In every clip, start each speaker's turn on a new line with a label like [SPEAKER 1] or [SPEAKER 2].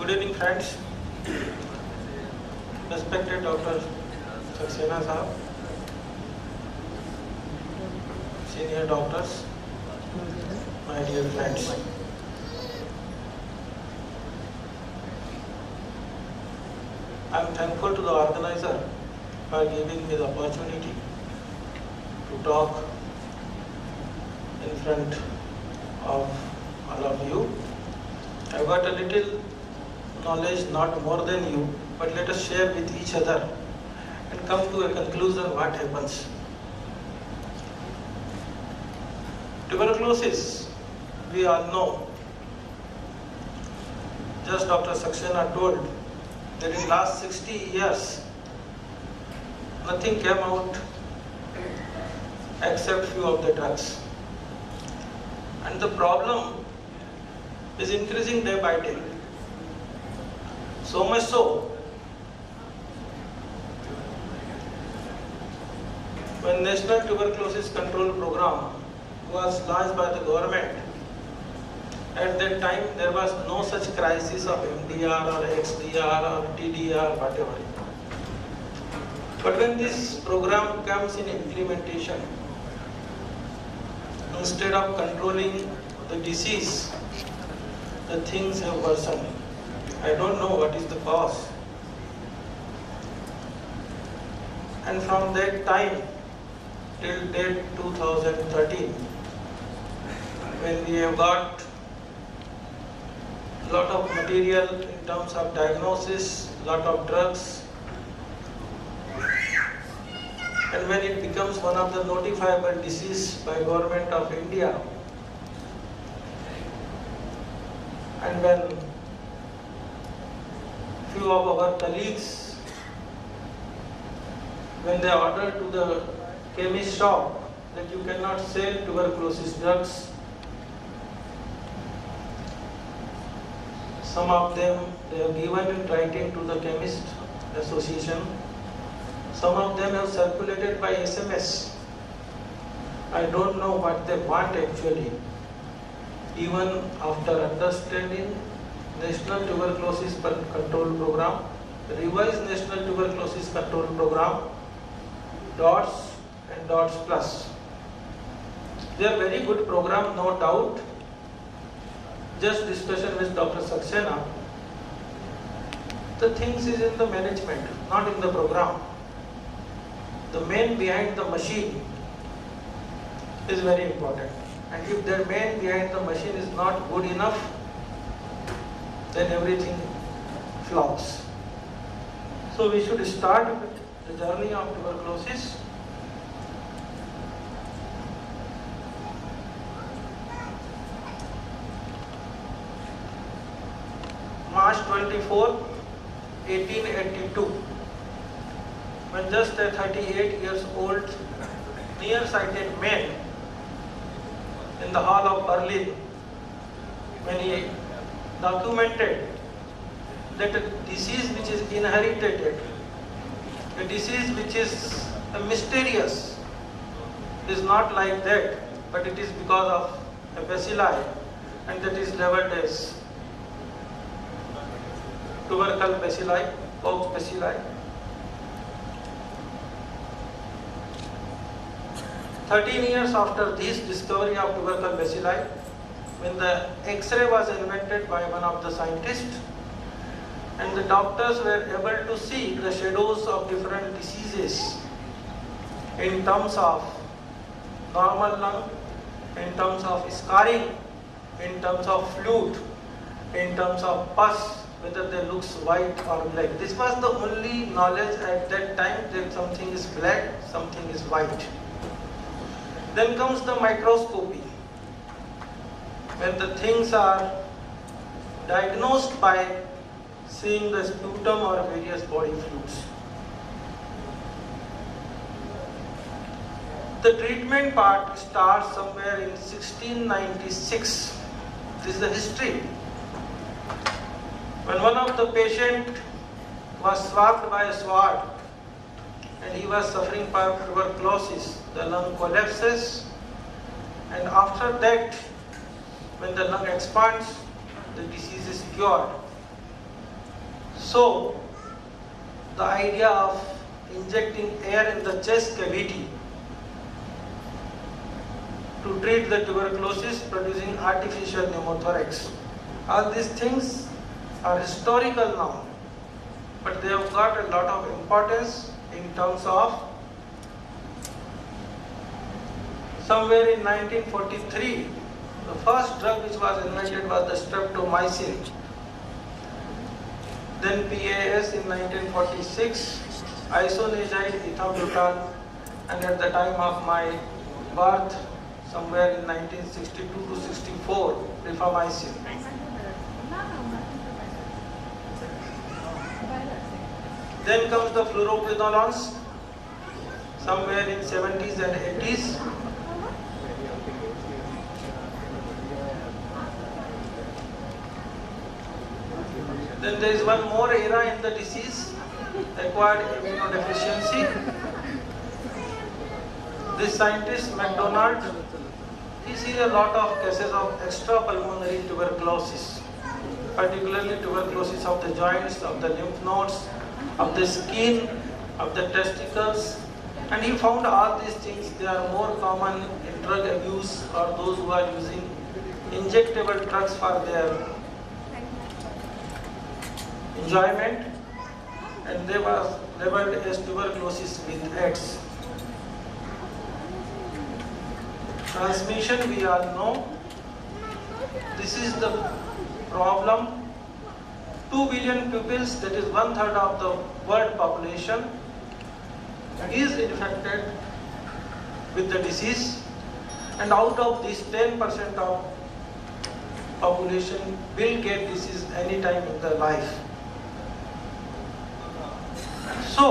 [SPEAKER 1] Good evening, friends. Respected Dr. Saxena Sahab, senior doctors, my dear friends. I am thankful to the organizer for giving me the opportunity to talk in front of all of you. I got a little knowledge, not more than you, but let us share with each other and come to a conclusion what happens. Tuberculosis, we all know. Just Dr. Saxena told that in last 60 years, nothing came out except few of the drugs. And the problem is increasing day by day. So much so, when National Tuberculosis Control Program was launched by the government, at that time there was no such crisis of MDR or XDR or TDR, whatever. But when this program comes in implementation, instead of controlling the disease, the things have worsened. I don't know what is the cause. And from that time till date 2013, when we have got lot of material in terms of diagnosis, lot of drugs, and when it becomes one of the notifiable disease by Government of India, and when few of our colleagues, when they order to the chemist shop that you cannot sell tuberculosis drugs, some of them they have given in writing to the chemist association, some of them have circulated by SMS. I don't know what they want actually. Even after understanding National Tuberculosis Control Program, revised National Tuberculosis Control Program, DOTS and DOTS Plus. They are very good program, no doubt. Just discussion with Dr. Saxena. The things is in the management, not in the program. The man behind the machine is very important. And if the man behind the machine is not good enough, then everything flops. So we should start with the journey of tuberculosis. March 24, 1882, when just a 38 years old nearsighted man in the hall of Berlin, when he documented that a disease which is inherited, a disease which is mysterious, is not like that, but it is because of a bacilli, and that is labeled as tubercle bacilli, pox bacilli. 13 years after this discovery of tubercle bacilli, when the X-ray was invented by one of the scientists, and the doctors were able to see the shadows of different diseases in terms of normal lung, in terms of scarring, in terms of fluid, in terms of pus, whether they looks white or black. This was the only knowledge at that time, that something is black, something is white. Then comes the microscopy, when the things are diagnosed by seeing the sputum or various body fluids. The treatment part starts somewhere in 1696. This is the history. When one of the patient was swabbed by a sword and he was suffering from tuberculosis, the lung collapses, and after that, when the lung expands, the disease is cured. So, the idea of injecting air in the chest cavity to treat the tuberculosis producing artificial pneumothorax. All these things are historical now, but they have got a lot of importance in terms of somewhere in 1943, the first drug which was invented was the streptomycin. Then PAS in 1946, isoniazid ethambutal, and at the time of my birth, somewhere in 1962 to 64, rifamycin. Then comes the fluoroquinolones, somewhere in 70s and 80s. Then there is one more era in the disease, acquired immunodeficiency. This scientist, MacDonald, he sees a lot of cases of extrapulmonary tuberculosis, particularly tuberculosis of the joints, of the lymph nodes, of the skin, of the testicles, and he found all these things, they are more common in drug abuse or those who are using injectable drugs for their enjoyment, and they were labeled as tuberculosis with AIDS. Transmission, we all know, this is the problem. 2 billion pupils, that is 1/3 of the world population, is infected with the disease, and out of this 10% of population will get disease any time in their life. So,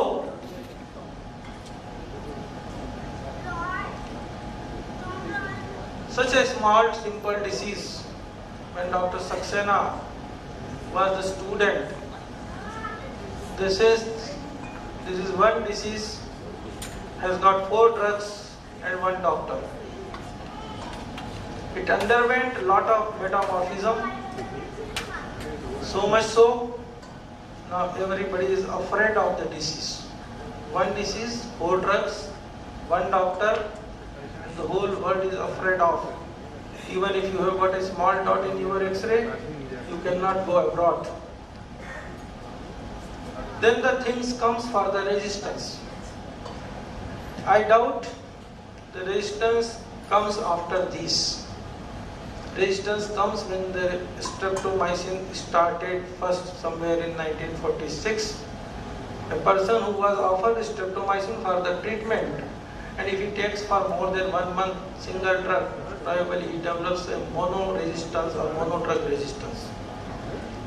[SPEAKER 1] such a small, simple disease, when Dr. Saxena was the student, they says this is one disease, has got 4 drugs and 1 doctor. It underwent a lot of metamorphism, so much so, now everybody is afraid of the disease. One disease, 4 drugs, 1 doctor, and the whole world is afraid of. Even if you have got a small dot in your X-ray, you cannot go abroad. Then the things comes for the resistance. I doubt the resistance comes after this. Resistance comes when the streptomycin started first somewhere in 1946. A person who was offered streptomycin for the treatment, and if he takes for more than 1 month single drug, probably he develops a mono-resistance or mono-drug resistance.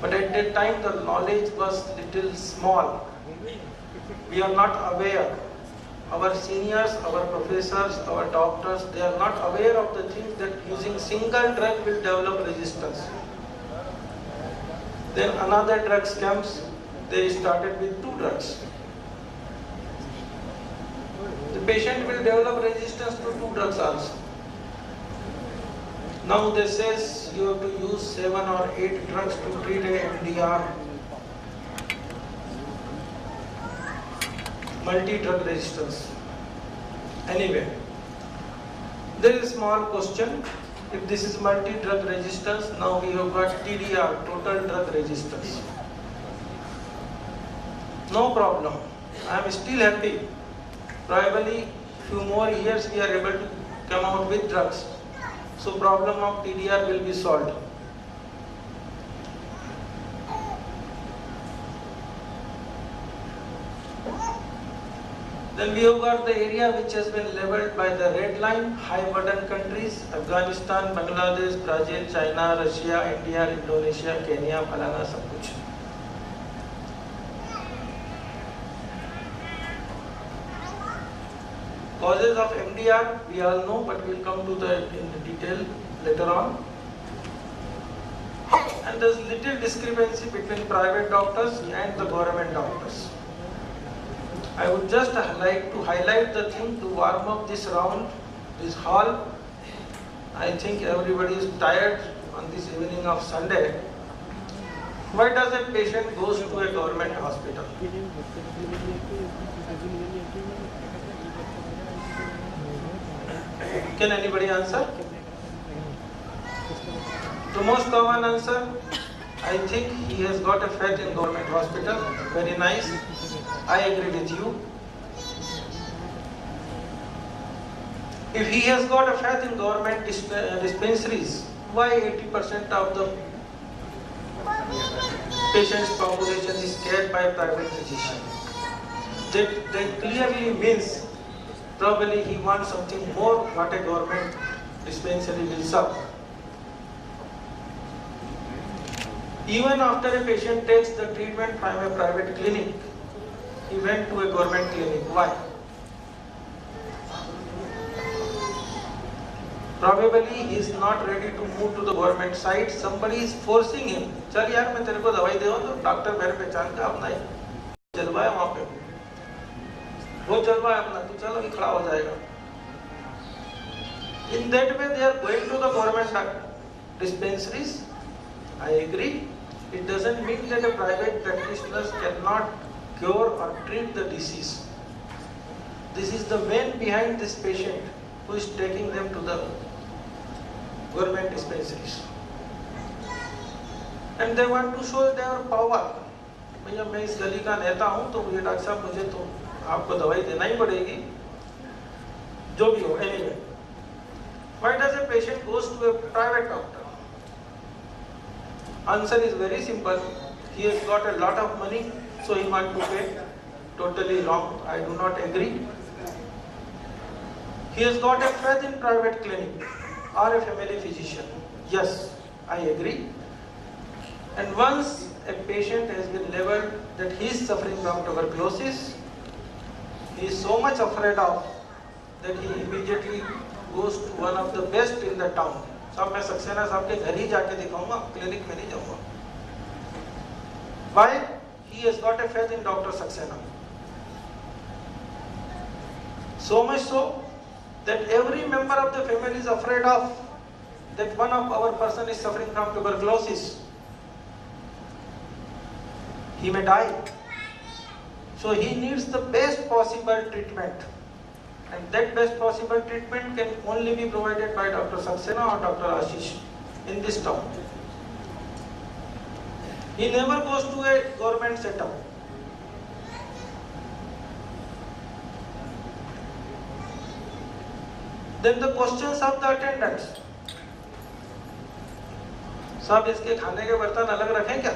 [SPEAKER 1] But at that time the knowledge was little small. We are not aware. Our seniors, our professors, our doctors, they are not aware of the things that using single drug will develop resistance. Then another drug comes, they started with 2 drugs. The patient will develop resistance to 2 drugs also. Now they says you have to use 7 or 8 drugs to treat a MDR, multi-drug resistance. Anyway, there is a small question. If this is multi-drug resistance, now we have got TDR, total drug resistance. No problem. I am still happy. Probably few more years we are able to come out with drugs. So problem of TDR will be solved. Then we have got the area which has been labeled by the red line, high burden countries, Afghanistan, Bangladesh, Brazil, China, Russia, India, Indonesia, Kenya, Falana, सब कुछ. Causes of MDR we all know, but we will come to in the detail later on. And there is little discrepancy between private doctors and the government doctors. I would just like to highlight the thing to warm up this round, this hall. I think everybody is tired on this evening of Sunday. Why does a patient goes to a government hospital? Can anybody answer? The most common answer, I think he has got a faith in government hospital. Very nice. I agree with you. If he has got a faith in government dispensaries, why 80% of the patient's population is cared by private physician? That clearly means probably he wants something more what a government dispensary will serve. Even after a patient takes the treatment from a private clinic, he went to a government clinic. Why? Probably he is not ready to move to the government side. Somebody is forcing him. चल यार मैं तेरे को दवाई दूँ तो doctor मेरे पहचान का अपना ही जलवा है वहाँ पे वो जलवा है अपना तू चल अभी खड़ा हो जाएगा. In that way they are going to the government dispensaries. I agree. It doesn't mean that a private practitioner cannot cure or treat the disease. This is the main behind this patient who is taking them to the government dispensaries. And they want to show their power. भैया मैं इस गली का नेता हूँ तो मुझे doctor साहब मुझे तो आपको दवाई देना ही पड़ेगी जो भी हो. Anyway, why does a patient goes to a private doctor? Answer is very simple. He has got a lot of money, so he wants to pay. Totally wrong. I do not agree. He has got a faith in private clinic or a family physician. Yes, I agree. And once a patient has been labeled that he is suffering from tuberculosis, he is so much afraid of that he immediately goes to one of the best in the town. साहब मैं सक्सेना साहब के घर ही जाके दिखाऊंगा, clinic में नहीं जाऊंगा. Why? He has got a faith in Dr. Saxena. So much so that every member of the family is afraid of that one of our person is suffering from tuberculosis. He may die. So he needs the best possible treatment. And that best possible treatment can only be provided by Dr. Saxena or Dr. Ashish in this town. He never goes to a government setup. Then the questions of the attendants. साहब इसके खाने के बर्तन अलग रखें क्या?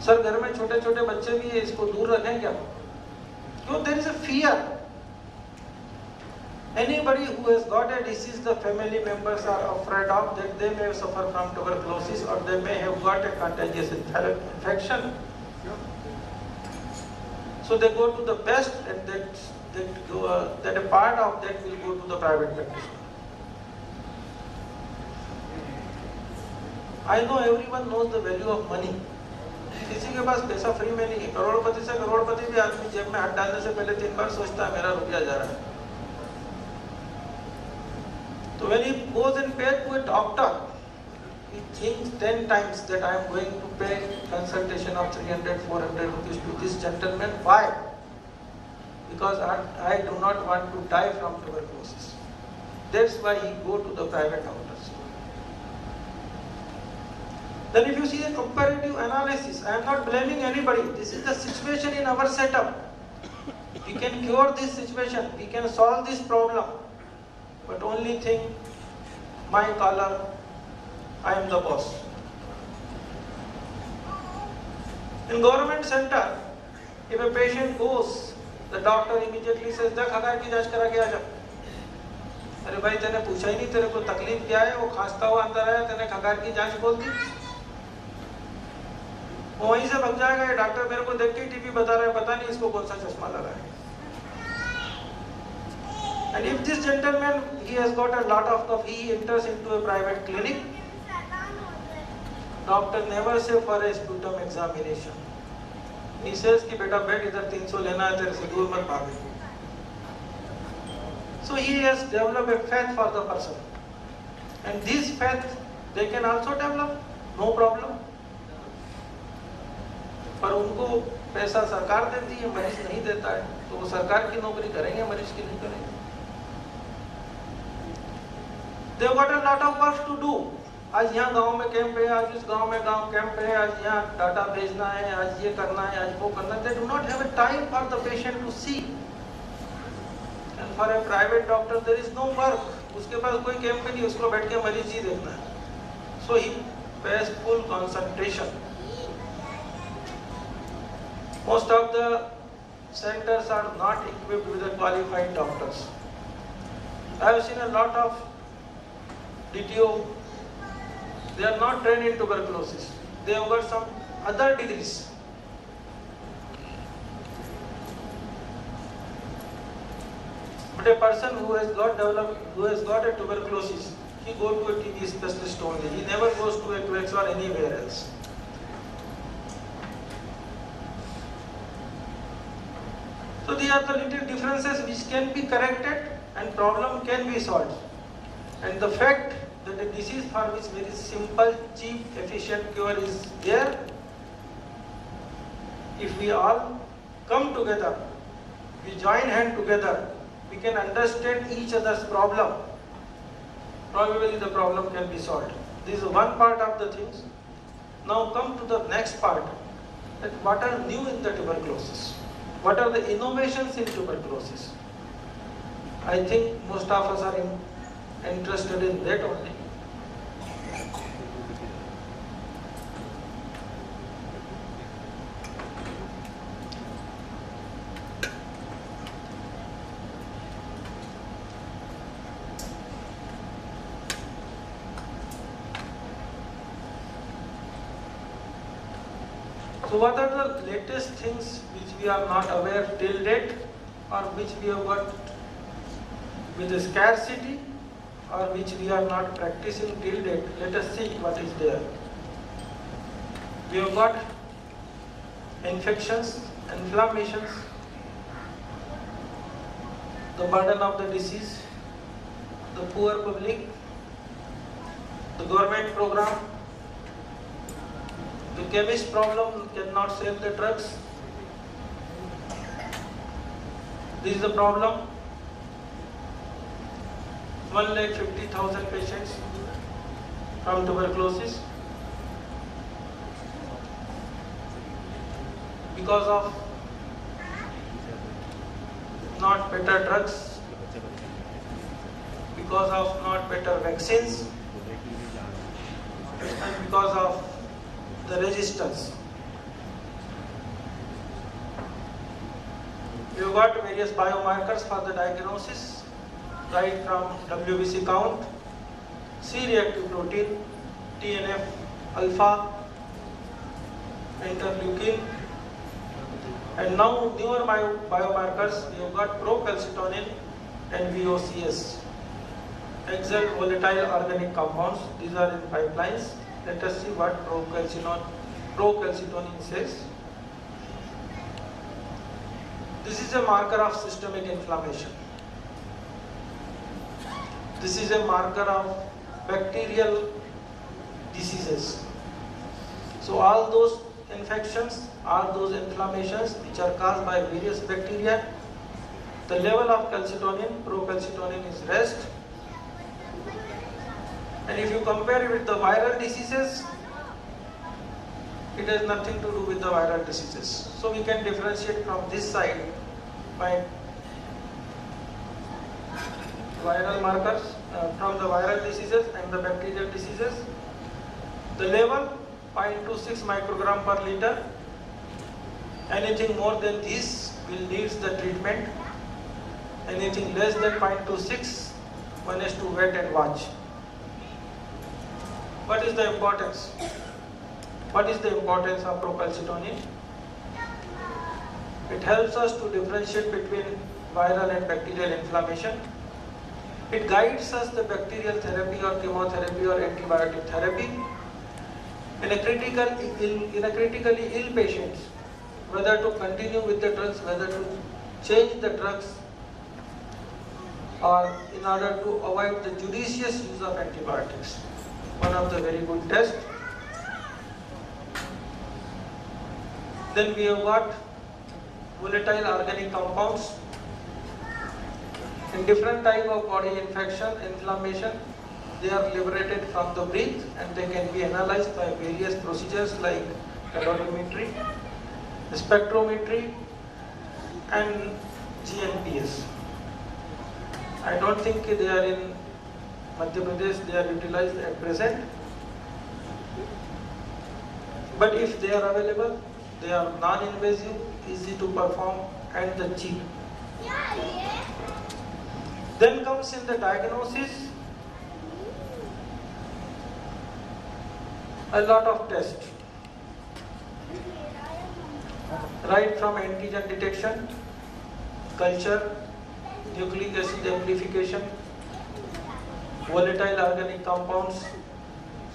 [SPEAKER 1] Sir घर में छोटे छोटे बच्चे भी है, इसको दूर रखें क्या? So there is a fear. Anybody who has got a disease, the family members are afraid of that they may suffer from tuberculosis or they may have got a contagious infection. So they go to the best, and that a part of that will go to the private practitioner. I know everyone knows the value of money. किसी के पास पैसा free में नहीं है. करोड़पति से करोड़पति भी आदमी जेब में हाथ डालने से पहले 3 बार सोचता है मेरा रुपया जा रहा है. So when he goes and pays to a doctor, he thinks 10 times that I am going to pay consultation of 300, 400 rupees to this gentleman. Why? Because I do not want to die from tuberculosis. That's why he go to the private doctors. Then if you see a comparative analysis, I am not blaming anybody. This is the situation in our setup. We can cure this situation. We can solve this problem. But only thing, my color, I am the boss. In government center, if a patient goes, the doctor immediately says, "देख खगार की जांच करा के आ जा." अरे भाई तेने पूछा ही नहीं तेरे को तकलीफ क्या है, वो खांसता हुआ अंदर आया, तेने खगार की जांच बोल दी. वहीं से भाग जाएगा. ये डॉक्टर मेरे को देख के टीवी बता रहा है, पता नहीं इसको कौन सा चश्मा लगा है. And if this gentleman, he has got a lot of he enters into a private clinic, doctor never say for a sputum examination. He says कि बेटा बैठ इधर 300 लेना है, तेरे से दूर मत भागे. So he has developed a faith for the person, and this faith they can also develop, no problem. पर उनको पैसा सरकार देती है, मरीज नहीं देता है, तो वो सरकार की नौकरी करेंगे, मरीज की नहीं करेंगे. They've got a lot of work to do. आज यहाँ गांव में कैंप है, आज इस गांव में गांव कैंप है, आज यहाँ डाटा भेजना है, आज ये करना है, आज वो करना है. They do not have a time for the patient to see. And for a private doctor there is no work. उसके पास कोई कैंप नहीं, उसको बैठ के मरीज ही देखना है. So he pays full concentration. Most of the centers are not equipped with the qualified doctors. I have seen a lot of DTO. They are not trained in tuberculosis. They have got some other degrees. But a person who has got a tuberculosis, he goes to a TB specialist only. He never goes to a QX or anywhere else. So these are the little differences which can be corrected and problem can be solved. And the fact that a disease for which very simple, cheap, efficient cure is there, if we all come together, we join hand together, we can understand each other's problem. Probably the problem can be solved. This is one part of the things. Now come to the next part, that what are new in the tuberculosis? What are the innovations in tuberculosis? I think most of us are interested in that only. So what are the latest things which we are not aware till date, or which we have got with a scarcity, or which we are not practicing till date? Let us see what is there. We have got infections, inflammations, the burden of the disease, the poor public, the government program, the chemist problem cannot save the drugs. This is the problem. 150,000 patients from tuberculosis because of not better drugs, because of not better vaccines, and because of the resistance. We have got various biomarkers for the diagnosis, right from WBC count, C-reactive protein, TNF alpha, interleukin, and now newer biomarkers. We have got procalcitonin and VOCs, axial volatile organic compounds. These are in pipelines. Let us see what procalcitonin says. This is a marker of systemic inflammation. This is a marker of bacterial diseases. So all those infections, all those inflammations which are caused by various bacteria, the level of calcitonin, procalcitonin is raised. And if you compare it with the viral diseases, it has nothing to do with the viral diseases. So we can differentiate from this side by viral markers from the viral diseases and the bacterial diseases. The level 0.26 microgram per liter. Anything more than this will need the treatment. Anything less than 0.26, one has to wait and watch. What is the importance? What is the importance of procalcitonin? It helps us to differentiate between viral and bacterial inflammation. It guides us the bacterial therapy or chemotherapy or antibiotic therapy. In a critically ill patient, whether to continue with the drugs, whether to change the drugs, or in order to avoid the judicious use of antibiotics. one of the very good tests. Then we have got volatile organic compounds in different type of body infection, inflammation. They are liberated from the breath and they can be analyzed by various procedures like calorimetry, spectrometry and GNPS. I don't think they are in Madhya Pradesh, they are utilized at present. But if they are available, they are non-invasive, easy to perform and the cheap. Then comes in the diagnosis, a lot of tests. Right from antigen detection, culture, nucleic acid amplification, volatile organic compounds,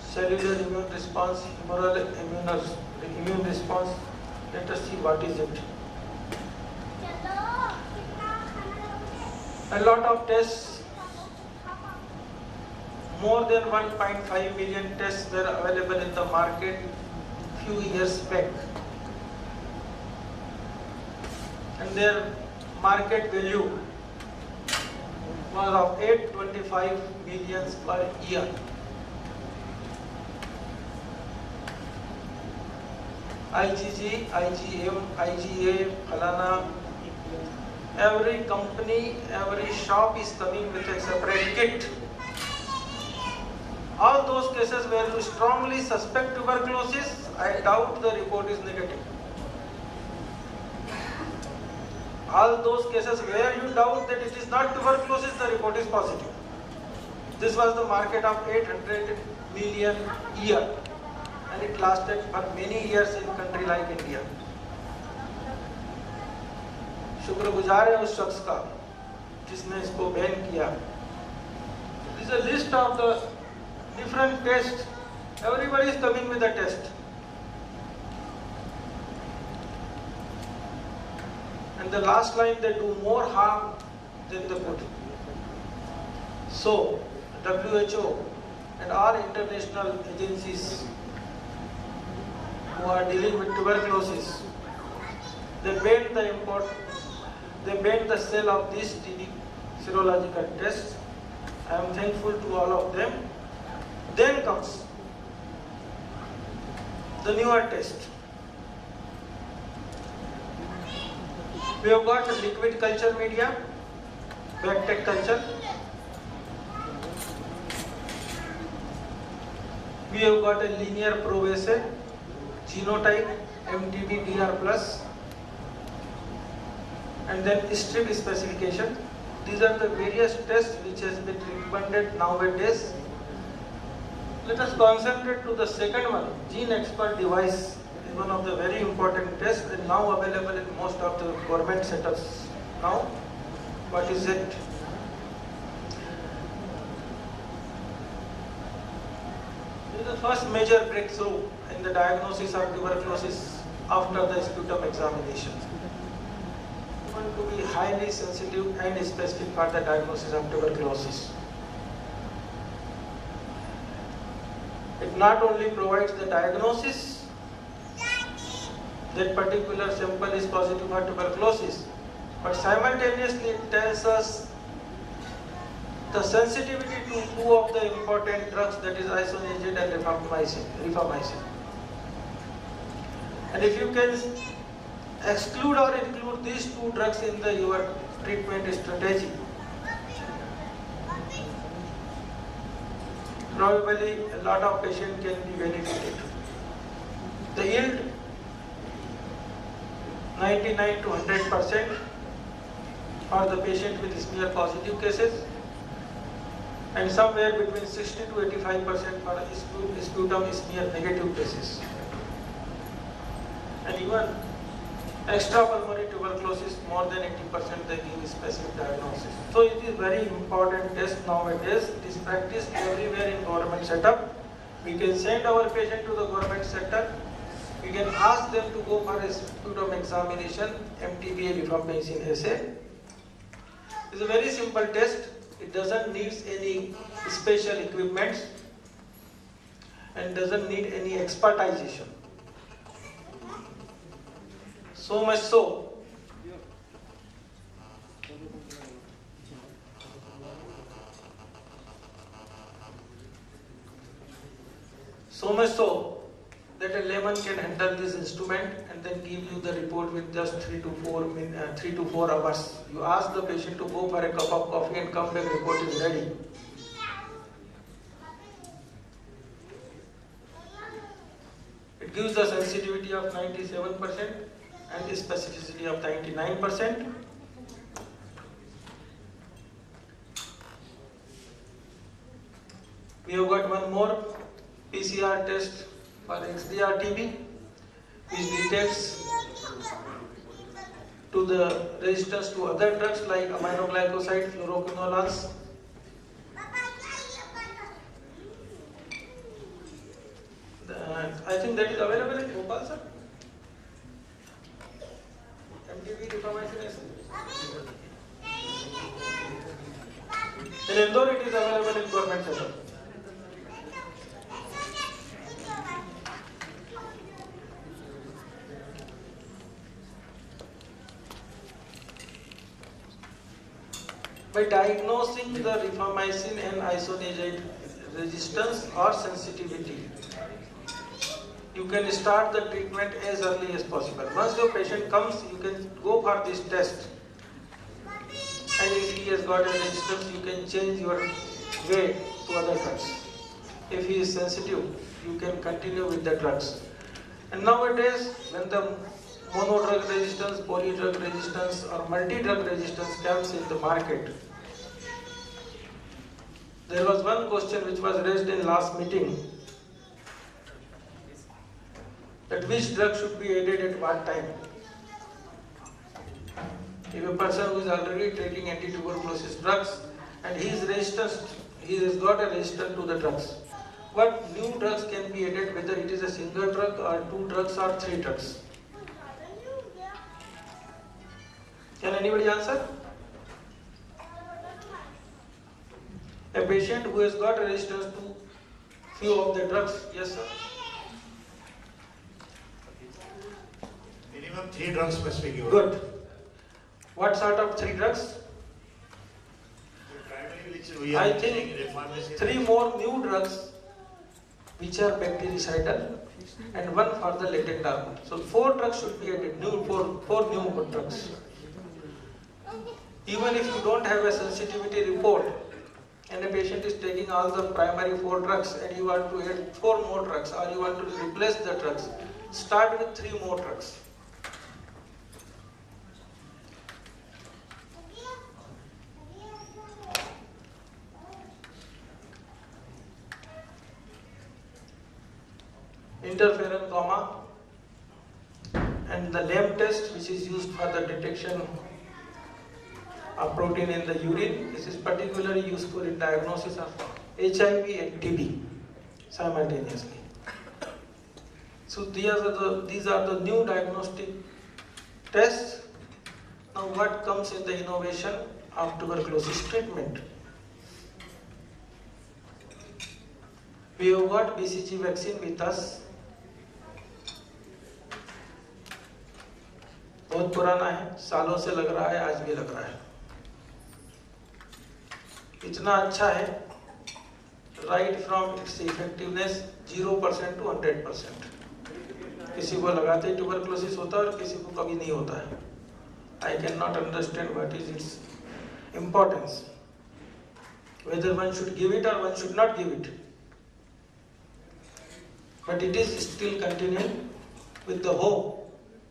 [SPEAKER 1] cellular immune response, humoral immune response. Let us see what is it. A lot of tests, more than 1.5 million tests were available in the market few years back. And their market value was of 825 millions per year. IgG, IgM, IgA, Falana, every company, every shop is coming with a separate kit. All those cases where you strongly suspect tuberculosis, I doubt the report is negative. All those cases where you doubt that it is not tuberculosis, the report is positive. This was the market of 800 million year, and it lasted for many years in a country like India. शुक्रगुजार है उस शख्स का जिसने इसको ban किया. This is a list of the different tests. Everybody is coming with a test. And the last line, they do more harm than the good. So, WHO and all international agencies who are dealing with tuberculosis, they banned the import, they banned the sale of these TB serological tests. I am thankful to all of them. Then comes the newer test. We have got a liquid culture media, Bactec culture. We have got a linear probe assay, genotype, MTB-DR+, and then strip specification. These are the various tests which has been recommended nowadays. Let us concentrate to the second one. Gene expert device is one of the very important tests and now available in most of the government setups. Now, what is it? This is the first major breakthrough in the diagnosis of tuberculosis after the sputum examination. We want to be highly sensitive and specific for the diagnosis of tuberculosis. It not only provides the diagnosis, that particular sample is positive for tuberculosis, but simultaneously it tells us the sensitivity to two of the important drugs, that is isoniazid and rifamycin. And if you can exclude or include these two drugs in your treatment strategy, probably a lot of patients can be benefited. The yield 99 to 100% for the patient with smear positive cases, and somewhere between 60 to 85% for sputum smear negative cases. And even extrapulmonary tuberculosis, more than 80% they give specific diagnosis. So it is very important test nowadays. It is practiced everywhere in government setup. We can send our patient to the government sector. We can ask them to go for a sputum examination, MTBA rifamycin assay. It's a very simple test. It doesn't need any special equipment. and doesn't need any expertization. So much so that a layman can handle this instrument and then give you the report with just 3 to 4 hours. You ask the patient to go for a cup of coffee and come back, report is ready. It gives the sensitivity of 97% and the specificity of 99%. We have got one more PCR test for XDR-TB, which detects to the resistance to other drugs like aminoglycoside, fluoroquinolones. I think that is available in Bhopal, sir. MTB rifamycin is. In Indore it is available in government center. By diagnosing the rifamycin and isoniazid resistance or sensitivity, you can start the treatment as early as possible. Once your patient comes, you can go for this test. And if he has got a resistance, you can change your way to other drugs. If he is sensitive, you can continue with the drugs. And nowadays, when the monodrug resistance, polydrug resistance or multi-drug resistance comes in the market, there was one question which was raised in last meeting, that which drug should be added at what time. If a person who is already taking anti-tuberculosis drugs and he is resistant, he has got a resistance to the drugs, what new drugs can be added, whether it is a single drug or 2 drugs or 3 drugs? Can anybody answer? A patient who has got resistance to few of the drugs, yes sir?
[SPEAKER 2] Minimum 3 drugs must be given.
[SPEAKER 1] Good. What sort of 3 drugs? I think 3 more new drugs which are bactericidal and 1 for the latent hormone. So 4 drugs should be added, four new drugs. Even if you don't have a sensitivity report and a patient is taking all the primary 4 drugs and you want to add 4 more drugs or you want to replace the drugs, start with 3 more drugs. Interferon gamma and the LAMP test, which is used for the detection of protein in the urine. This is particularly useful in diagnosis of HIV and TB simultaneously. So these are the new diagnostic tests. Now what comes in the innovation of tuberculosis treatment? We have got BCG vaccine with us. बहुत पुराना है, सालों से लग रहा है, आज भी लग रहा है। इतना अच्छा है, right from its effectiveness 0% to 100%. किसी को लगाते ही ट्यूबरकुलोसिस होता है और किसी को कभी नहीं होता है. I cannot understand what is its importance. Whether one should give it or one should not give it. But it is still continuing with the hope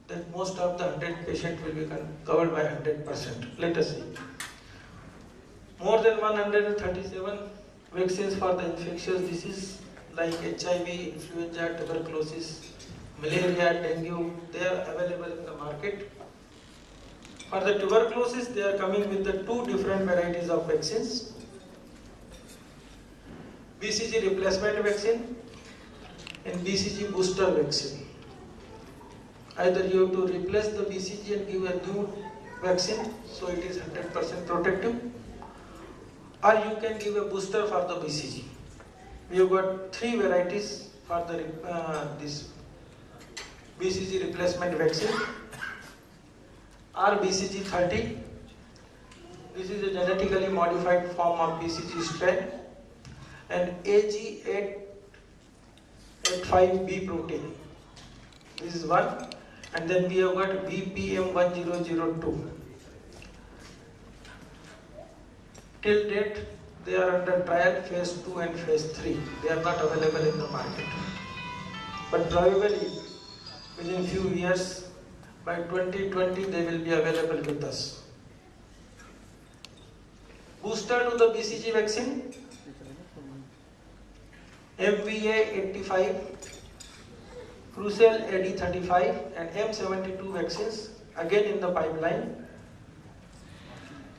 [SPEAKER 1] that most of the 100 patients will be covered by 100%. Let us see. More than 137 vaccines for the infectious disease like HIV, influenza, tuberculosis, malaria, dengue, they are available in the market. For the tuberculosis, they are coming with the 2 different varieties of vaccines. BCG replacement vaccine and BCG booster vaccine. Either you have to replace the BCG and give a new vaccine, so it is 100% protective, or you can give a booster for the BCG. We have got 3 varieties for the this BCG replacement vaccine are BCG 30. This is a genetically modified form of BCG strain, and AG885B protein. This is one, and then we have got VPM1002. Till date, they are under trial phase 2 and phase 3. They are not available in the market. But probably within few years, by 2020, they will be available with us. Booster to the BCG vaccine, MVA85, Crucell AD35 and M72 vaccines again in the pipeline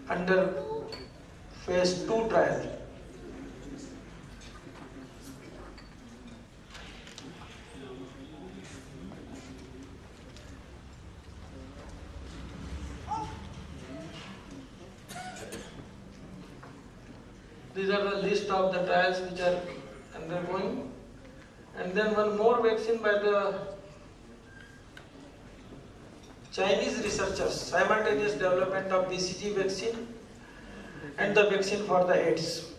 [SPEAKER 1] under phase 2 trial. These are the list of the trials which are undergoing. And then one more vaccine by the Chinese researchers, simultaneous development of BCG vaccine and the vaccine for the AIDS.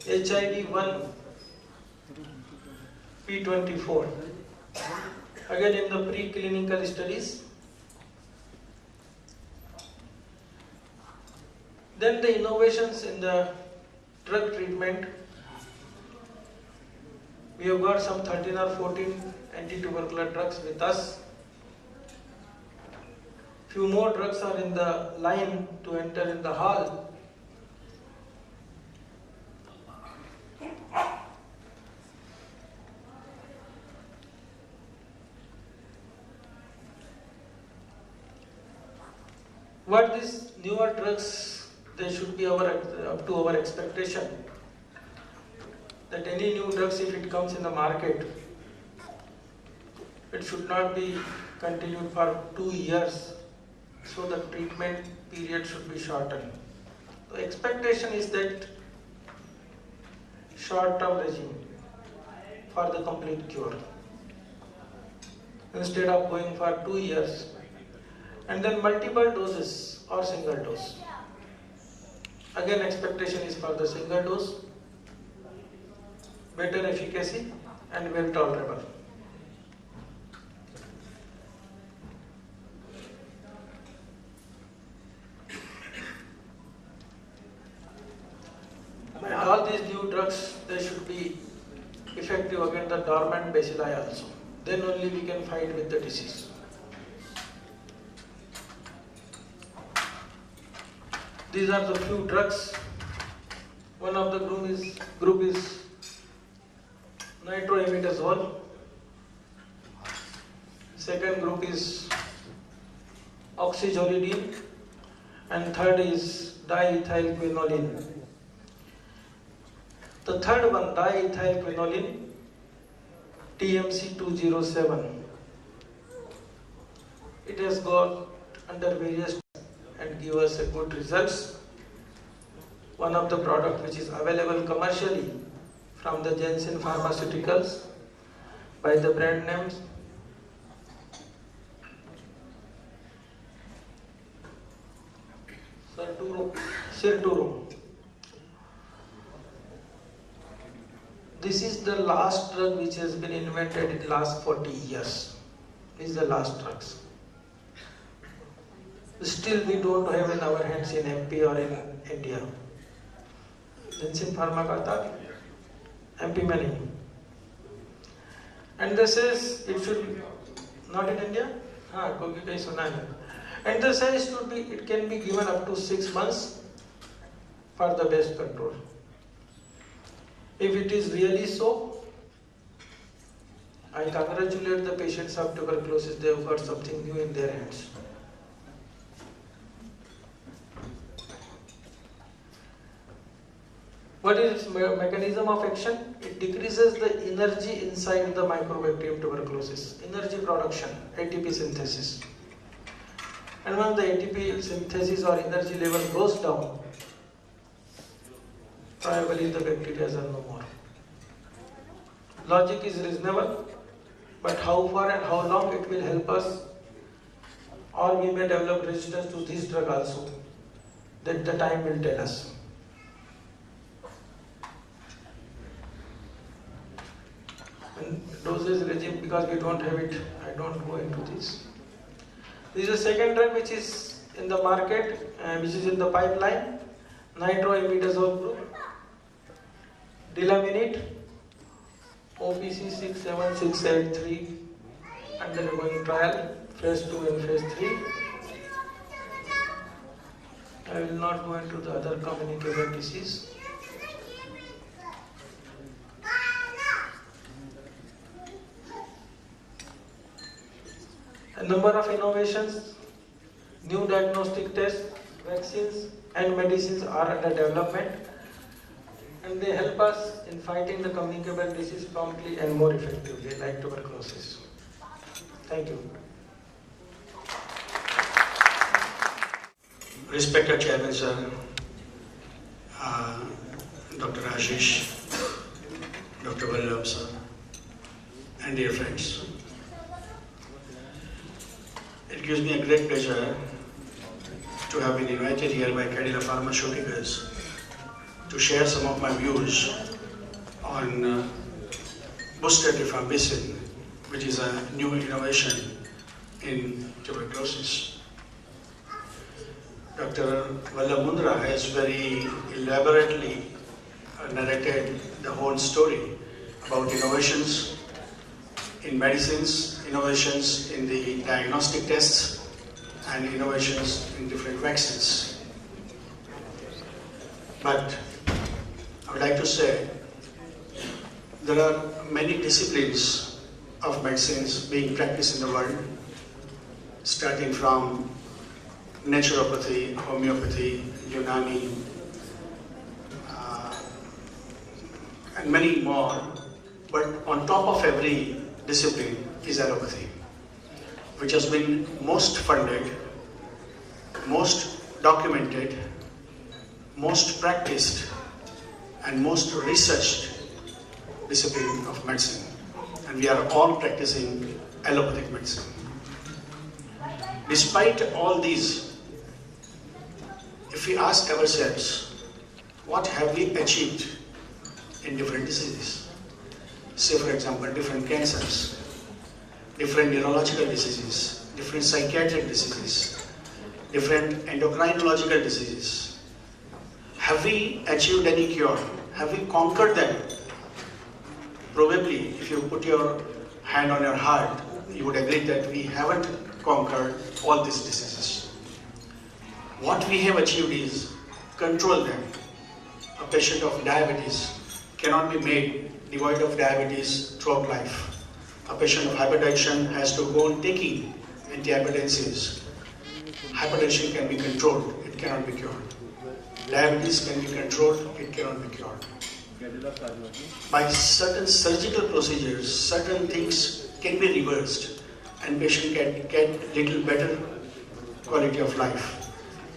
[SPEAKER 1] HIV-1 P24. Again in the preclinical studies. Then the innovations in the drug treatment. We have got some 13 or 14 anti-tubercular drugs with us. Few more drugs are in the line to enter in the hall. What these newer drugs, they should be up to our expectation. That any new drugs, if it comes in the market, it should not be continued for 2 years, so the treatment period should be shortened. The expectation is that short-term regime for the complete cure, instead of going for 2 years, and then multiple doses or single dose. Again, expectation is for the single dose, better efficacy and well tolerable. And all these new drugs, they should be effective against the dormant bacilli also. Then only we can fight with the disease. These are the few drugs. One of the group is nitroimidazole. Second group is oxyzolidine, and third is diethylquinoline. The third one, diethylquinoline, TMC 207. It has got under various and give us a good results. One of the product which is available commercially from the Janssen Pharmaceuticals by the brand names Sirturo. This is the last drug which has been invented in the last 40 years. This is the last drugs. Still we don't have in our hands in MP or in India. Janssen Pharma का था, MP में नहीं. And this is, it should not in India? हाँ, कोई कहीं सुना है. And the says it can be given up to 6 months for the best control. If it is really so, I congratulate the patients of tuberculosis. They have got something new in their hands. What is its mechanism of action? It decreases the energy inside the Mycobacterium tuberculosis. Energy production, ATP synthesis. And when the ATP synthesis or energy level goes down, probably the bacteria are no more. logic is reasonable, but how far and how long it will help us, or we may develop resistance to this drug also, that the time will tell us. And dosage regime, because we don't have it, I don't go into this. This is the second drug which is in the market, which is in the pipeline, nitroimidazole group, Delaminate, OPC 67683, undergoing trial, phase 2 and phase 3. I will not go into the other communicable disease. A number of innovations, new diagnostic tests, vaccines and medicines are under development, and they help us in fighting the communicable disease promptly and more effectively, like tuberculosis. Thank you.
[SPEAKER 2] Respected Chairman Sir, Dr. Ashish, Dr. Vallabh Sir, and dear friends. It gives me a great pleasure to have been invited here by Cadila Pharmaceuticals to share some of my views on booster rifampicin, which is a new innovation in tuberculosis. Dr. Vallabh Mundra has very elaborately narrated the whole story about innovations in medicines, innovations in the diagnostic tests, and innovations in different vaccines. But I would like to say there are many disciplines of medicines being practiced in the world, starting from naturopathy, homeopathy, Unani, and many more. But on top of every discipline is allopathy, which has been most funded, most documented, most practiced, and most researched discipline of medicine. And we are all practicing allopathic medicine. Despite all these, if we ask ourselves, what have we achieved in different diseases? Say, for example, different cancers, different neurological diseases, different psychiatric diseases, different endocrinological diseases. Have we achieved any cure? Have we conquered them? Probably, if you put your hand on your heart, you would agree that we haven't conquered all these diseases. What we have achieved is control them. A patient of diabetes cannot be made devoid of diabetes throughout life. A patient of hypertension has to go on taking antihypertensives. Hypertension can be controlled, it cannot be cured. Diabetes can be controlled, it cannot be cured. By certain surgical procedures, certain things can be reversed and patient can get little better quality of life.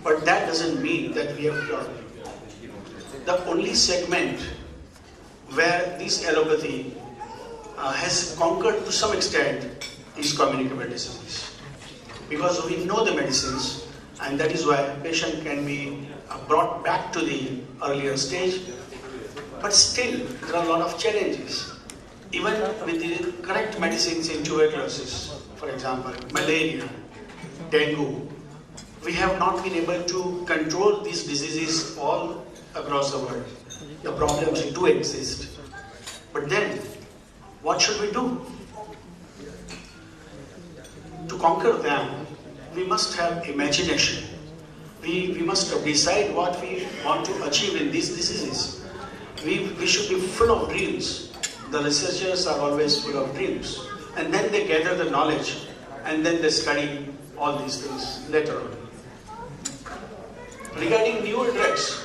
[SPEAKER 2] But that doesn't mean that we have cured. The only segment where this allopathy has conquered to some extent is communicable diseases. Because we know the medicines, and that is why a patient can be brought back to the earlier stage. But still, there are a lot of challenges. Even with the correct medicines in tuberculosis, for example, malaria, dengue, we have not been able to control these diseases all across the world. The problems do exist. But then, what should we do? To conquer them, we must have imagination. We must decide what we want to achieve in these diseases. We should be full of dreams. The researchers are always full of dreams. And then they gather the knowledge and then they study all these things later on. Regarding newer drugs,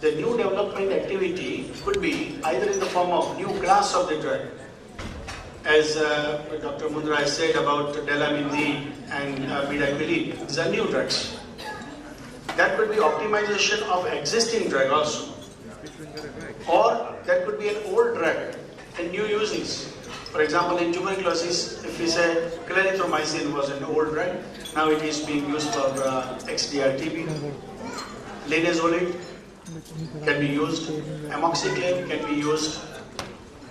[SPEAKER 2] the new development activity could be either in the form of new class of the drug, as Dr. Mundra has said about Delaminate and Midaquiline. These are new drugs. That could be optimization of existing drug also. Or that could be an old drug and new uses. For example, in tuberculosis, if we say clarithromycin was an old drug, now it is being used for XDR-TB. Linezolid can be used, amoxicillin can be used,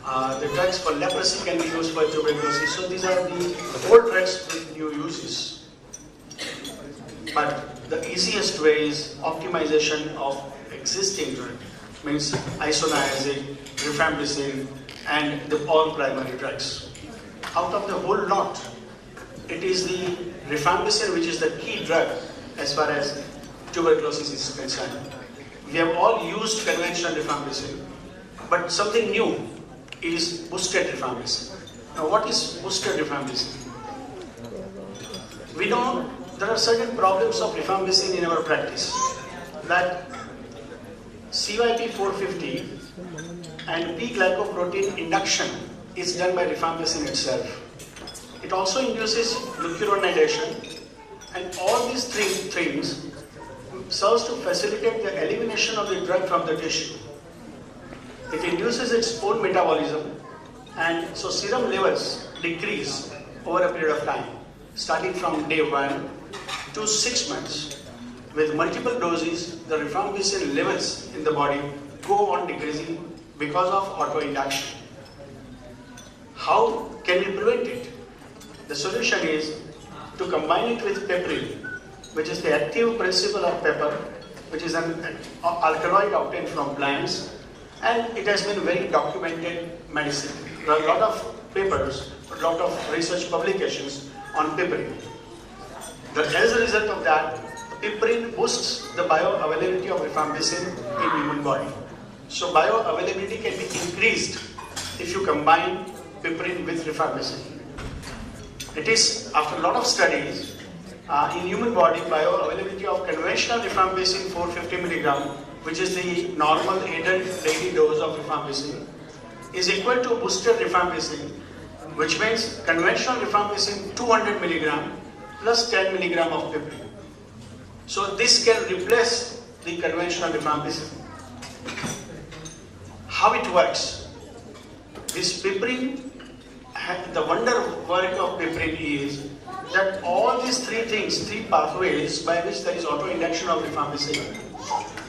[SPEAKER 2] the drugs for leprosy can be used for tuberculosis. So these are the old drugs with new uses. But the easiest way is optimization of existing drug, means isoniazid, rifampicin, and all primary drugs. Out of the whole lot, it is the rifampicin which is the key drug as far as tuberculosis is concerned. We have all used conventional rifampicin, but something new is boosted rifampicin. Now, what is boosted rifampicin? We know there are certain problems of rifampicin in our practice, that CYP450 and P-glycoprotein induction is done by rifampicin itself. It also induces glucuronidation, and all these three things serves to facilitate the elimination of the drug from the tissue. It induces its own metabolism, and so serum levels decrease over a period of time, starting from day 1 to 6 months. With multiple doses, the rifampicin levels in the body go on decreasing because of autoinduction. How can we prevent it? The solution is to combine it with piperine, which is the active principle of pepper, which is an alkaloid obtained from plants, and it has been very documented medicine. There are a lot of papers, a lot of research publications on piperine. As a result of that, piperine boosts the bioavailability of rifampicin in human body. So bioavailability can be increased if you combine piperine with rifampicin. It is, after a lot of studies, in human body, bioavailability of conventional rifampicin 450 mg, which is the normal adult daily dose of rifampicin, is equal to boosted rifampicin, which means conventional rifampicin 200 mg plus 10 mg of piperine. So this can replace the conventional rifampicin. How it works? This piperine, the wonder work of piperine is that all these three things, three pathways by which there is autoinduction of rifampicin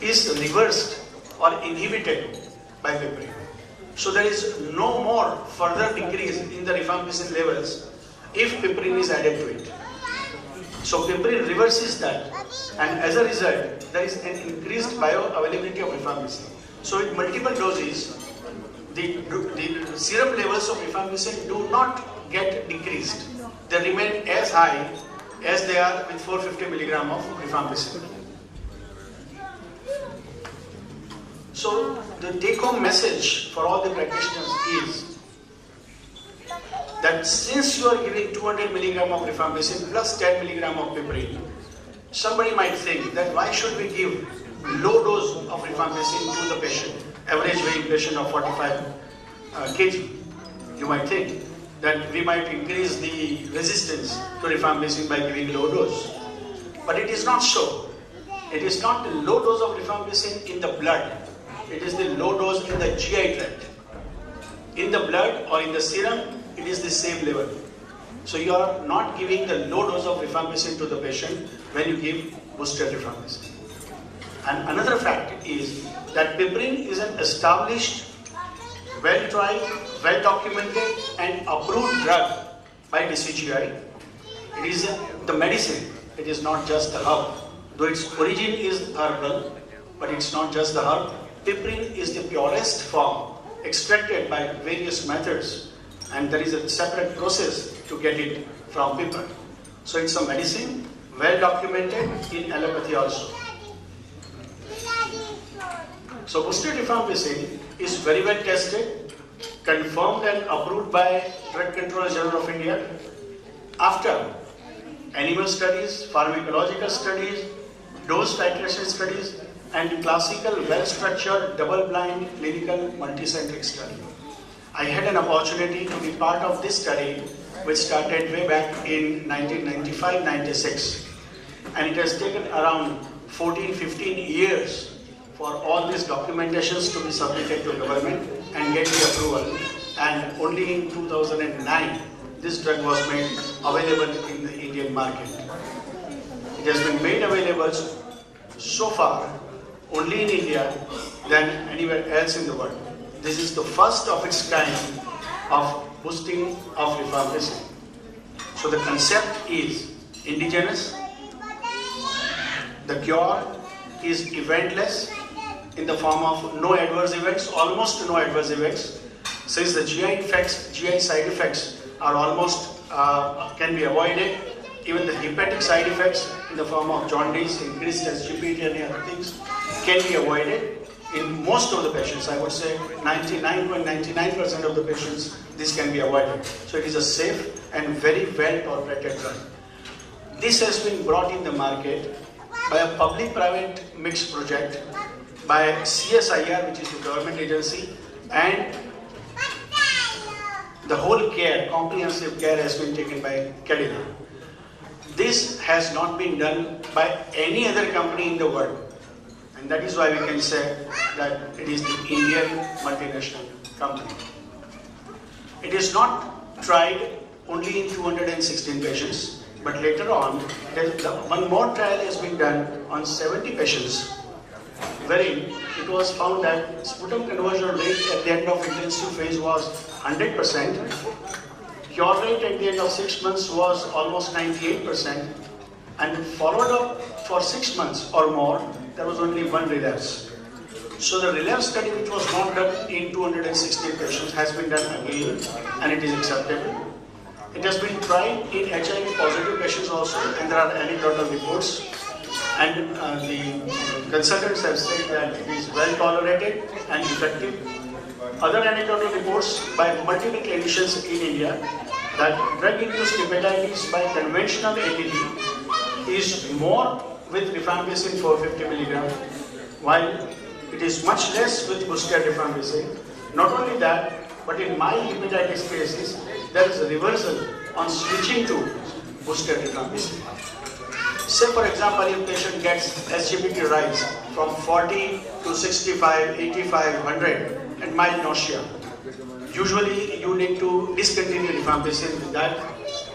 [SPEAKER 2] is reversed or inhibited by piperine. So there is no more further decrease in the rifampicin levels if piperine is added to it. So piperine reverses that, and as a result, there is an increased bioavailability of rifampicin. So with multiple doses, the serum levels of rifampicin do not get decreased. They remain as high as they are with 450 mg of rifampicin. So the take-home message for all the practitioners is that since you are giving 200 mg of rifampicin plus 10 mg of piperine, somebody might think that why should we give low dose of rifampicin to the patient, average weighing patient of 45 kg. You might think that we might increase the resistance to rifampicin by giving low dose. But it is not so. It is not the low dose of rifampicin in the blood. It is the low dose in the GI tract. In the blood or in the serum, it is the same level. So you are not giving the low dose of rifampicin to the patient when you give boosted rifampicin. And another fact is that piperine is an established, well-tried, well-documented and approved drug by DCGI. It is the medicine. It is not just the herb. Though its origin is herbal, but it's not just the herb. Piperine is the purest form, extracted by various methods, and there is a separate process to get it from pepper. So it's a medicine, well documented in allopathy also. So boosted rifampicin is very well tested, confirmed and approved by Drug Controller General of India after animal studies, pharmacological studies, dose titration studies, and classical well-structured double-blind clinical multicentric study. I had an opportunity to be part of this study, which started way back in 1995-96, and it has taken around 14-15 years for all these documentations to be submitted to government and get the approval. and only in 2009 this drug was made available in the Indian market. It has been made available so far only in India than anywhere else in the world. This is the first of its kind of boosting of rifampicin. So the concept is indigenous, the cure is eventless in the form of no adverse events, almost no adverse events, since the GI side effects are almost can be avoided. Even the hepatic side effects in the form of jaundice, increased SGPT and other things can be avoided in most of the patients. I would say 99.99% of the patients this can be avoided. So it is a safe and very well tolerated drug. This has been brought in the market by a public-private mixed project by CSIR, which is the government agency, and the whole care, comprehensive care has been taken by Cadila. This has not been done by any other company in the world. And that is why we can say that it is the Indian multinational company. It is not tried only in 216 patients, but later on, one more trial has been done on 70 patients, wherein it was found that sputum conversion rate at the end of intensive phase was 100%, cure rate at the end of 6 months was almost 98%, and followed up for 6 months or more, there was only one relapse. So the relapse study, which was not done in 216 patients, has been done again, and it is acceptable. It has been tried in HIV positive patients also, and there are anecdotal reports. And the consultants have said that it is well tolerated and effective. Other anecdotal reports by multiple clinicians in India that drug-induced hepatitis by conventional ATD is more with rifampicin 450 mg, while it is much less with boosted rifampicin. Not only that, but in mild hepatitis cases, there is a reversal on switching to boosted rifampicin. Say for example, if patient gets SGPT rise from 40 to 65, 85, 100 and mild nausea, usually you need to discontinue rifampicin with that.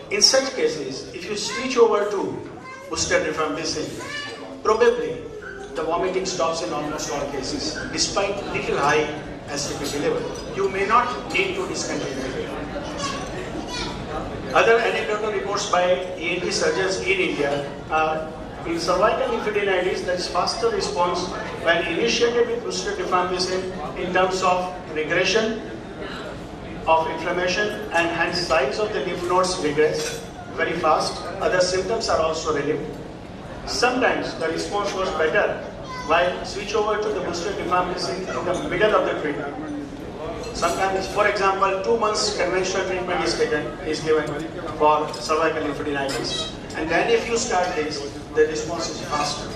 [SPEAKER 2] In such cases, if you switch over to boosted rifampicin, probably the vomiting stops in almost all cases, despite little high SGPT level. You may not need to discontinue. Other anecdotal reports by ENT surgeons in India are in cervical lymphadenitis, there is faster response when initiated with boosted rifampicin in terms of regression of inflammation, and hence size of the lymph nodes regress very fast. Other symptoms are also relieved. Sometimes the response was better while switch over to the boosted rifampicin in the middle of the treatment. Sometimes, for example, 2 months conventional treatment is given for cervical lymphadenitis, and then if you start this, the response is faster.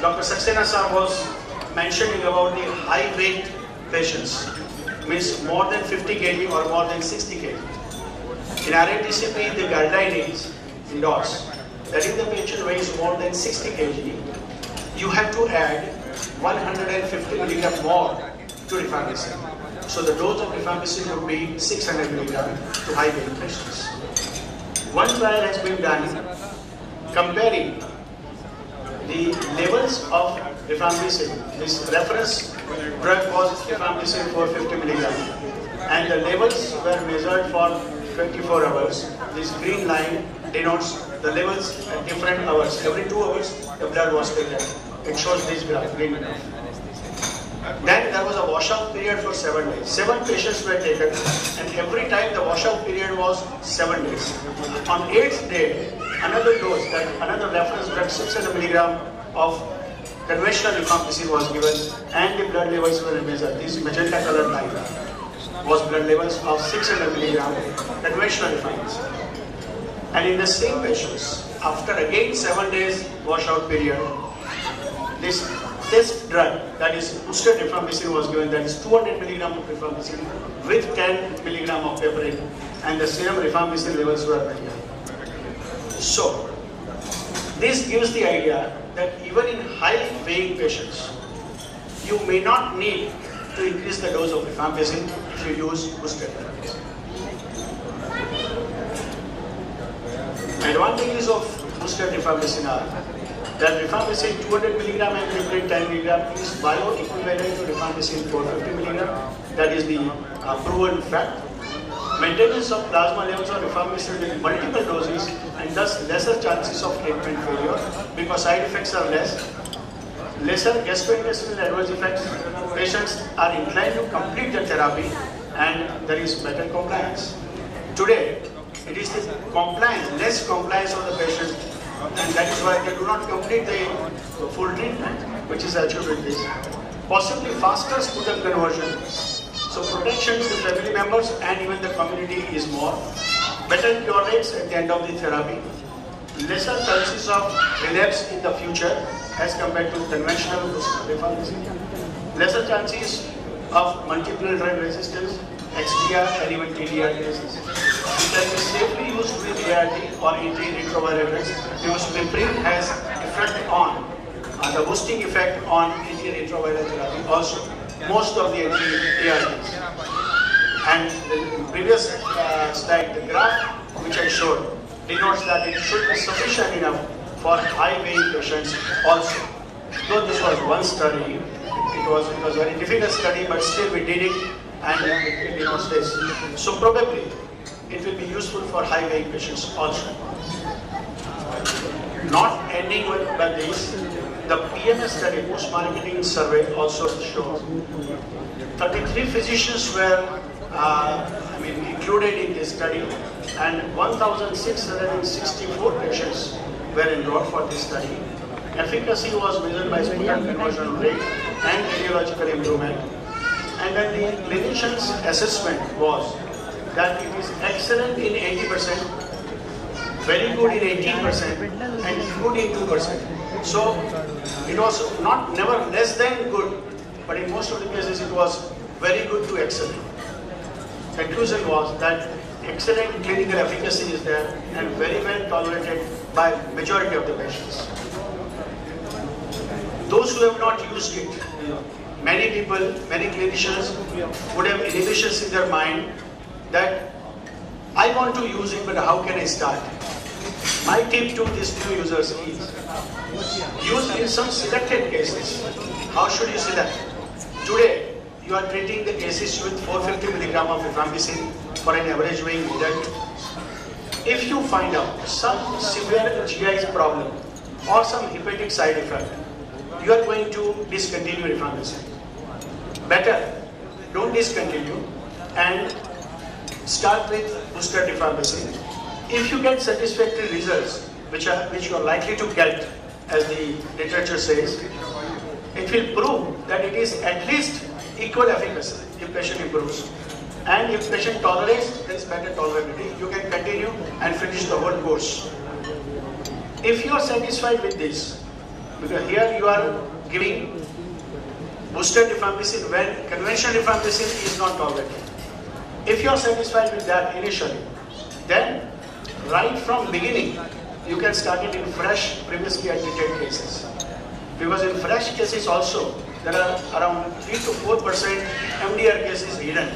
[SPEAKER 2] Dr. Saxena sir was mentioning about the high weight patients, means more than 50 kg or more than 60 kg. In RATCP, the guideline is endorsed that if the patient weighs more than 60 kg, you have to add 150 mg more to rifampicin. So the dose of rifampicin would be 600 mg to high weight patients. One trial has been done comparing the levels of rifampicin. This reference drug was rifampicin 450 mg, and the levels were measured for 24 hours. This green line denotes the levels at different hours. Every 2 hours, the blood was taken. It shows this graph, green graph. Then there was a washout period for 7 days. 7 patients were taken, and every time the washout period was 7 days. On 8th day, another dose, that another reference drug, 600 mg of conventional rifampicin was given, and the blood levels were measured. This magenta colored line was blood levels of 600 mg conventional rifampicin. And in the same patients, after again 7 days washout period, this drug, that is boosted rifampicin, was given, that is 200 mg of rifampicin with 10 mg of heparin, and the serum rifampicin levels were maintained. So, this gives the idea that even in high weighing patients, you may not need to increase the dose of rifampicin if you use booster therapy. Advantages of booster rifampicin are that rifampicin 200 mg and Ribrin 10 mg is bioequivalent to rifampicin 450 mg. That is the proven fact. Maintenance of plasma levels of rifampicin with multiple doses and thus lesser chances of treatment failure because side effects are less. Lesser gastrointestinal adverse effects. Patients are inclined to complete the therapy and there is better compliance. Today, it is the compliance, less compliance of the patient, and that is why they do not complete the full treatment, which is achieved with this. Possibly faster sputum conversion. So protection to the family members and even the community is more. Better cure rates at the end of the therapy. Lesser chances of relapse in the future as compared to conventional rifampicin. Lesser chances of multiple drug resistance, XDR and even TDR cases. It can be safely used with ART or antiretroviral drugs because Piprin has effect on the boosting effect on antiretroviral therapy also. Most of the anti-ARTs. And the previous slide, the graph which I showed denotes that it should be sufficient enough for high-weight patients also. Though this was one study, it was a very difficult study, but still we did it and it denotes this. So probably it will be useful for high-weight patients also. Not ending with this, the PMS study, post-marketing survey, also shows 33 physicians were included in this study, and 1,664 patients were enrolled for this study. Efficacy was measured by sputum conversion rate and radiological improvement. And then the clinician's assessment was that it is excellent in 80%, very good in 18%, and good in 2%. So it was never less than good, but in most of the cases it was very good to excellent. Conclusion was that excellent clinical efficacy is there and very well tolerated by majority of the patients. Those who have not used it, many people, many clinicians would have inhibitions in their mind that I want to use it, but how can I start? My tip to these new users is use in some selected cases. How should you select? Today, you are treating the cases with 450 mg of rifampicin for an average weighing adult. If you find out some severe GI problem or some hepatic side effect, you are going to discontinue rifampicin. Better, don't discontinue and start with booster rifampicin. If you get satisfactory results, which you are likely to get, as the literature says, it will prove that it is at least equal efficacy if patient improves. And if patient tolerates, there is better tolerability. You can continue and finish the whole course. If you are satisfied with this, because here you are giving booster rifampicin when conventional rifampicin is not tolerated. If you are satisfied with that initially, then right from beginning, you can start it in fresh, previously untreated cases. Because in fresh cases also, there are around 3 to 4% MDR cases hidden.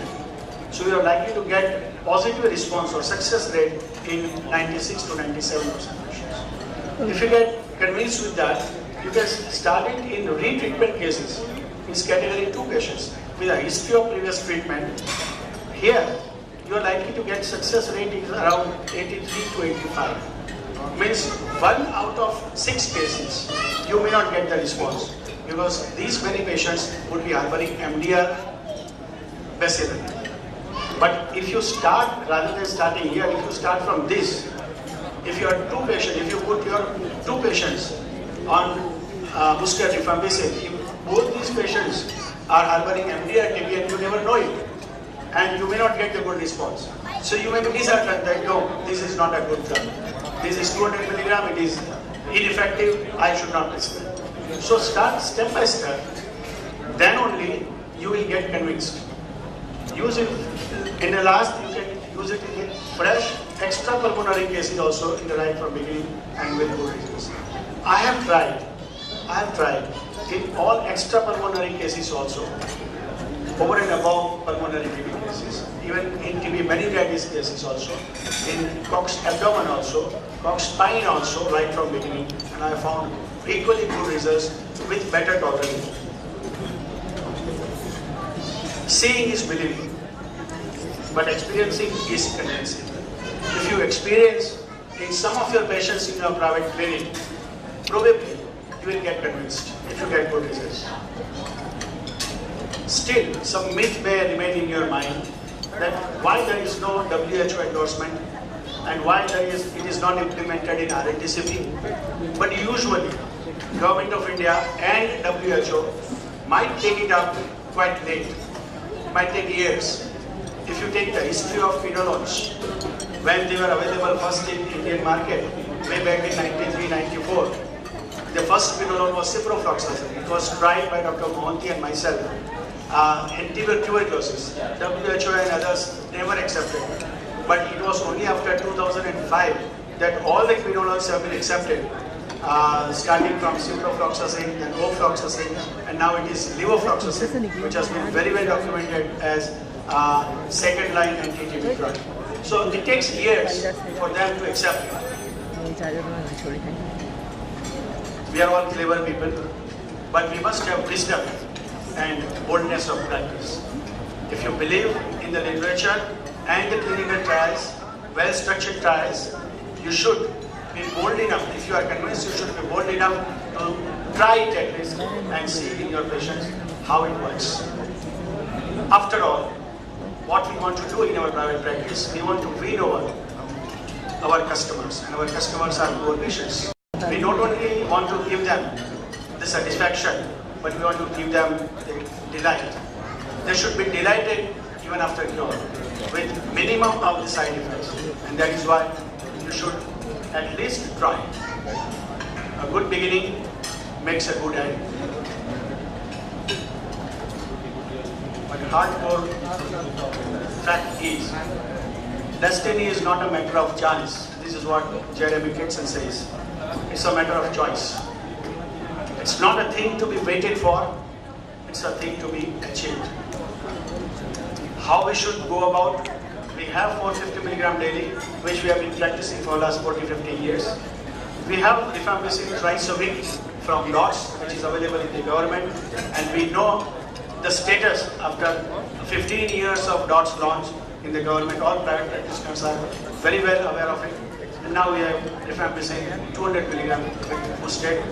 [SPEAKER 2] So you are likely to get positive response or success rate in 96 to 97% patients. If you get convinced with that, you can start it in retreatment cases. It's category 2 patients with a history of previous treatment. Here, you are likely to get success rate is around 83 to 85. Means 1 out of 6 cases, you may not get the response because these many patients would be harboring MDR bacilli. But if you start, rather than starting here, if you start from this, if you are 2 patients, if you put your 2 patients on booster rifampicin, if both these patients are harboring MDR TB and you never know it, and you may not get the good response. So you may be disheartened that no, this is not a good drug. This is 200 mg, it is ineffective, I should not risk it. So start step by step, then only you will get convinced. Use it in the last, you can use it in fresh extrapulmonary cases also in the right from beginning and with good results. I have tried I have tried in all extrapulmonary cases also, over and above pulmonary TB cases, even in TB meningitis cases also, in Cox abdomen also, Cox spine also, right from beginning, and I found equally good results with better tolerability. Seeing is believing, but experiencing is convincing. If you experience in some of your patients in your private clinic, probably you will get convinced if you get good results. Still, some myth may remain in your mind that why there is no WHO endorsement and why it is not implemented in RNTCP. But usually, Government of India and WHO might take it up quite late, might take years. If you take the history of quinolones, when they were available first in Indian market, way back in 93-94, the first quinolone was ciprofloxacin. It was tried by Dr. Mohanty and myself. In tuberculosis, WHO and others never accepted. But it was only after 2005 that all the quinolones have been accepted, starting from ciprofloxacin, then ofloxacin, and now it is levofloxacin, which has been very well documented as second line anti-TB drug. So it takes years for them to accept it. We are all clever people, but we must have wisdom and boldness of practice. If you believe in the literature and the clinical trials, well-structured trials, you should be bold enough. If you are convinced, you should be bold enough to try it at least and see in your patients how it works. After all, what we want to do in our private practice, we want to win over our customers, and our customers are poor patients. We not only want to give them the satisfaction, but we want to give them the delight. They should be delighted even after cure, with minimum of the side effects. And that is why you should at least try. A good beginning makes a good end. But hardcore fact is, destiny is not a matter of chance. This is what Jeremy Kitson says. It's a matter of choice. It's not a thing to be waited for, it's a thing to be achieved. How we should go about? We have 450 milligram daily, which we have been practicing for the last 40-50 years. We have rifampicin twice a week from DOTS, which is available in the government, and we know the status after 15 years of DOTS launch in the government. All private practitioners are very well aware of it. And now we have rifampicin 200 milligram with boosted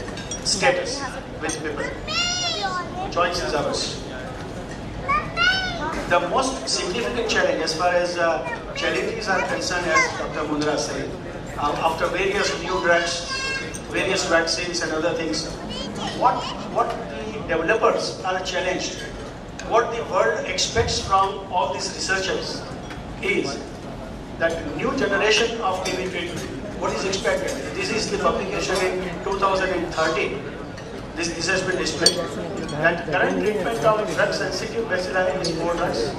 [SPEAKER 2] status with people. Choice is ours. The most significant challenge as far as challenges are concerned, as Dr. Mundra said, after various new drugs, various vaccines and other things, what the developers are challenged, what the world expects from all these researchers is that new generation of TB treatment. What is expected? This is the publication in 2013. This has been displayed. That current treatment of drug-sensitive bacilli is 4 drugs,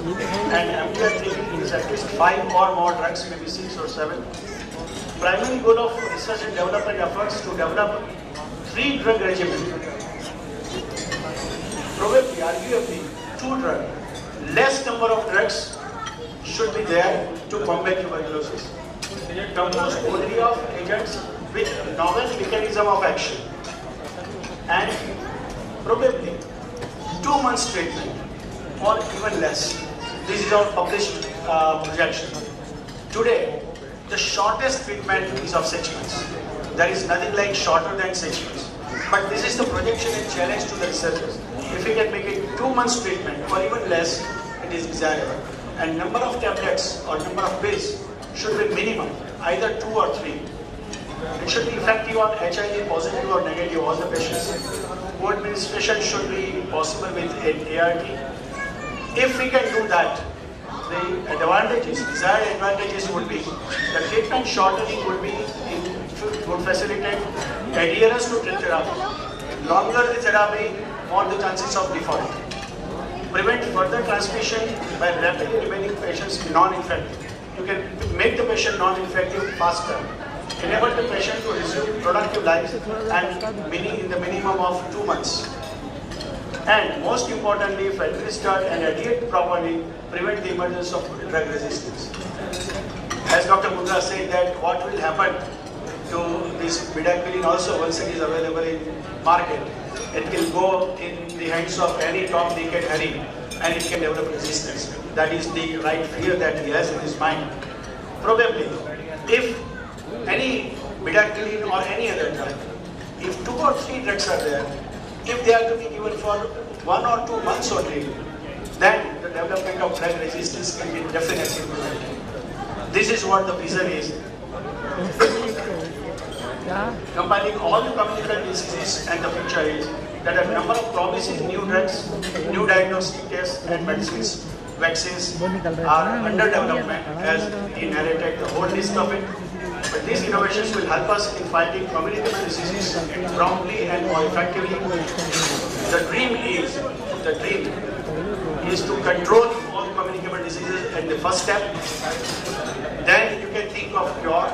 [SPEAKER 2] and we are thinking is at least 5 or more drugs, maybe 6 or 7. Primary goal of research and development efforts to develop 3 drug regimen. Probably, arguably, 2 drugs. Less number of drugs should be there to combat tuberculosis. Composed only of agents with novel mechanism of action. And probably 2 months treatment or even less. This is our published projection. Today, the shortest treatment is of 6 months. There is nothing like shorter than 6 months. But this is the projection and challenge to the researchers. If we can make it 2 months treatment or even less, it is desirable. And number of tablets or number of pills should be minimum, either 2 or 3. It should be effective on HIV positive or negative, all the patients. Co-administration should be possible with an ART. If we can do that, the advantages, desired advantages would be the treatment shortening would facilitate adherence to therapy. Longer the therapy, more the chances of default. Prevent further transmission by rapidly remaining patients non-infected. You can make the patient non-infective faster. enable the patient to resume productive life and in the minimum of 2 months. And most importantly, if administered and adhered properly, prevent the emergence of drug resistance. As Dr. Mundra said, that what will happen to this bedaquiline also once it is available in market, it will go in the hands of any top naked Harry and it can develop resistance. That is the right fear that he has in his mind. Probably, if any bedaquiline or any other drug, if 2 or 3 drugs are there, if they are to be given for 1 or 2 months only, then the development of drug resistance can be definitely prevented. This is what the vision is. Combining all the communicable diseases and the future is that a number of promising new drugs, new diagnostic tests and medicines, vaccines are under development, as he narrated the whole list of it. But these innovations will help us in fighting communicable diseases promptly and more effectively. The dream is to control all communicable diseases at the first step. Then you can think of cure,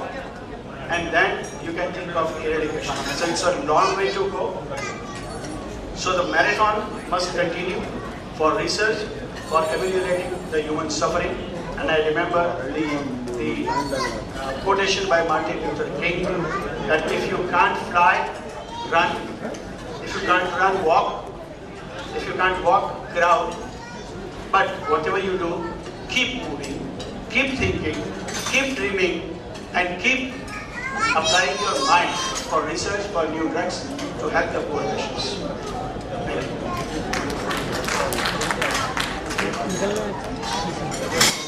[SPEAKER 2] and then you can think of eradication. So it's a long way to go. So the marathon must continue for research, for ameliorating the human suffering. And I remember the quotation by Martin Luther King that if you can't fly, run. If you can't run, walk. If you can't walk, crawl. But whatever you do, keep moving, keep thinking, keep dreaming, and keep applying your mind for research, for new drugs to help the poor patients. Thank you.